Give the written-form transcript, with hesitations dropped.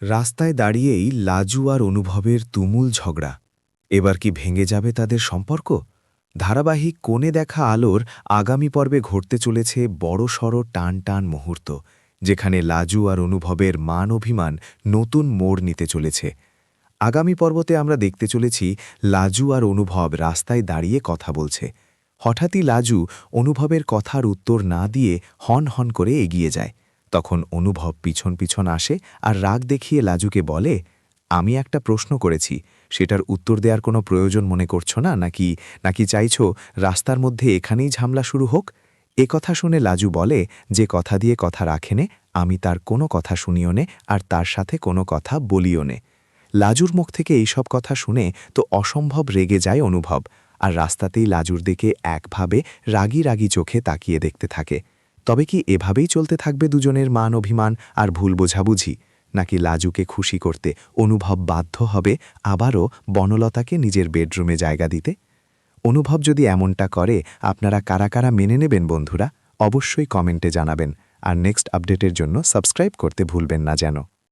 রাস্তায় দাঁড়িয়েই লাজু আর অনুভবের তুমুল ঝগড়া। এবার কি ভেঙে যাবে তাদের সম্পর্ক? ধারাবাহিক কোণে দেখা আলোর আগামী পর্বে ঘটতে চলেছে বড়সড় টান টান মুহূর্ত, যেখানে লাজু আর অনুভবের মান অভিমান নতুন মোড় নিতে চলেছে। আগামী পর্বতে আমরা দেখতে চলেছি লাজু আর অনুভব রাস্তায় দাঁড়িয়ে কথা বলছে। হঠাৎই লাজু অনুভবের কথার উত্তর না দিয়ে হন হন করে এগিয়ে যায়। তখন অনুভব পিছন পিছন আসে আর রাগ দেখিয়ে লাজুকে বলে, আমি একটা প্রশ্ন করেছি, সেটার উত্তর দেওয়ার কোনো প্রয়োজন মনে করছো না, নাকি চাইছো রাস্তার মধ্যে এখানেই ঝামেলা শুরু হোক? কথা শুনে লাজু বলে, যে কথা দিয়ে কথা রাখেনে, আমি তার কোনো কথা শুনিও নে আর তার সাথে কোনো কথা বলিও নে। লাজুর মুখ থেকে এইসব কথা শুনে তো অসম্ভব রেগে যায় অনুভব, আর রাস্তাতেই লাজুর দিকে একভাবে রাগী রাগী চোখে তাকিয়ে দেখতে থাকে। তবে কি এভাবেই চলতে থাকবে দুজনের মান অভিমান আর ভুল বোঝাবুঝি, নাকি লাজুকে খুশি করতে অনুভব বাধ্য হবে আবারও বনলতাকে নিজের বেডরুমে জায়গা দিতে? অনুভব যদি এমনটা করে, আপনারা কারা কারা মেনে নেবেন বন্ধুরা? অবশ্যই কমেন্টে জানাবেন, আর নেক্সট আপডেটের জন্য সাবস্ক্রাইব করতে ভুলবেন না যেন।